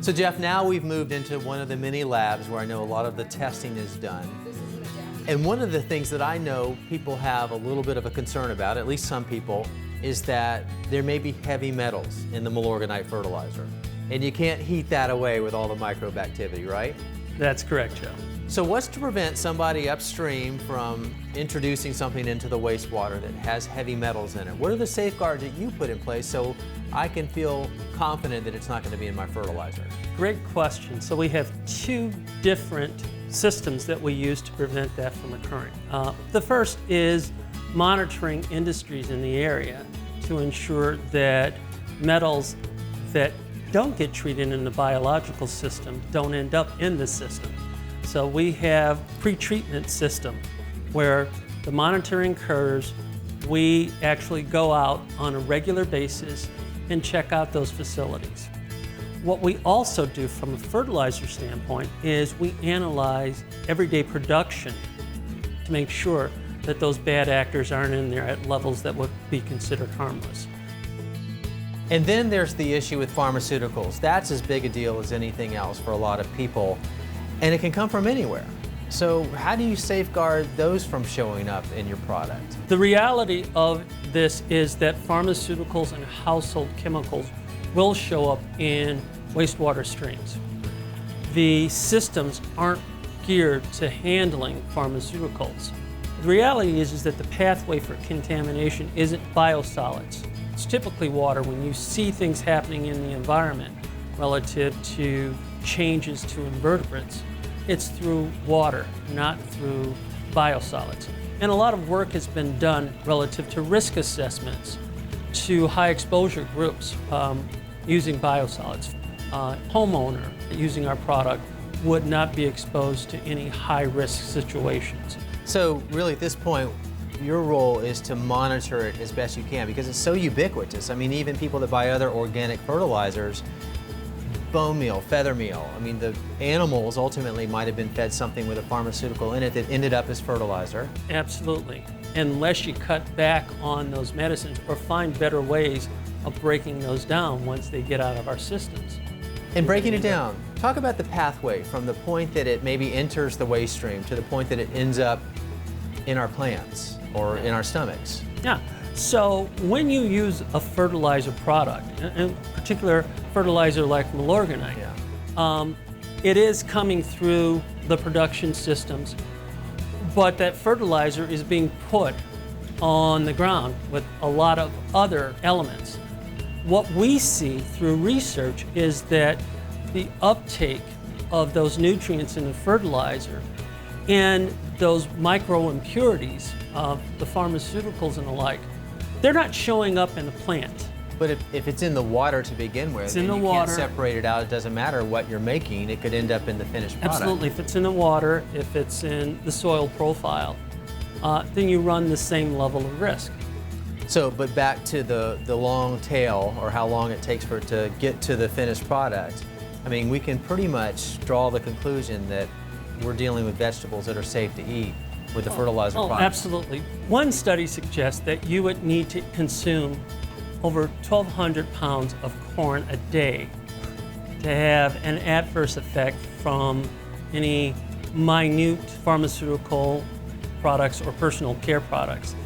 So Jeff, now we've moved into one of the mini labs where I know a lot of the testing is done. And one of the things that I know people have a little bit of a concern about, at least some people, is that there may be heavy metals in the Milorganite fertilizer. And you can't heat that away with all the microbe activity, right? That's correct, Joe. So what's to prevent somebody upstream from introducing something into the wastewater that has heavy metals in it? What are the safeguards that you put in place so I can feel confident that it's not going to be in my fertilizer? Great question. So we have two different systems that we use to prevent that from occurring. The first is monitoring industries in the area to ensure that metals that don't get treated in the biological system don't end up in the system. So we have pre-treatment system where the monitoring occurs. We actually go out on a regular basis and check out those facilities. What we also do from a fertilizer standpoint is we analyze everyday production to make sure that those bad actors aren't in there at levels that would be considered harmless. And then there's the issue with pharmaceuticals. That's as big a deal as anything else for a lot of people, and it can come from anywhere. So how do you safeguard those from showing up in your product? The reality of this is that pharmaceuticals and household chemicals will show up in wastewater streams. The systems aren't geared to handling pharmaceuticals. The reality is that the pathway for contamination isn't biosolids. It's typically water. When you see things happening in the environment relative to changes to invertebrates, it's through water, not through biosolids. And a lot of work has been done relative to risk assessments to high exposure groups using biosolids. Homeowner using our product would not be exposed to any high risk situations. So really at this point, your role is to monitor it as best you can because it's so ubiquitous. I mean, even people that buy other organic fertilizers, bone meal, feather meal, I mean, the animals ultimately might have been fed something with a pharmaceutical in it that ended up as fertilizer. Absolutely. Unless you cut back on those medicines or find better ways of breaking those down once they get out of our systems. And breaking it down, talk about the pathway from the point that it maybe enters the waste stream to the point that it ends up in our plants or in our stomachs. Yeah, so when you use a fertilizer product, in particular fertilizer like Milorganite, it is coming through the production systems, but that fertilizer is being put on the ground with a lot of other elements. What we see through research is that the uptake of those nutrients in the fertilizer and those micro impurities of the pharmaceuticals and the like, they're not showing up in the plant. But if it's in the water to begin with, and you can't separate it out, it doesn't matter what you're making, it could end up in the finished product. Absolutely. If it's in the water, if it's in the soil profile, then you run the same level of risk. So, but back to the long tail, or how long it takes for it to get to the finished product, I mean, we can pretty much draw the conclusion that we're dealing with vegetables that are safe to eat with the fertilizer product. Absolutely. One study suggests that you would need to consume over 1,200 pounds of corn a day to have an adverse effect from any minute pharmaceutical products or personal care products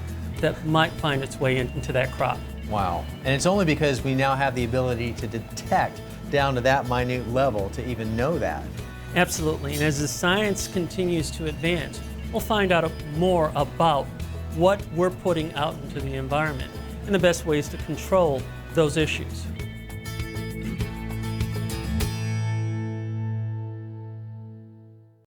that might find its way into that crop. Wow. And it's only because we now have the ability to detect down to that minute level to even know that. Absolutely. And as the science continues to advance, we'll find out more about what we're putting out into the environment and the best ways to control those issues.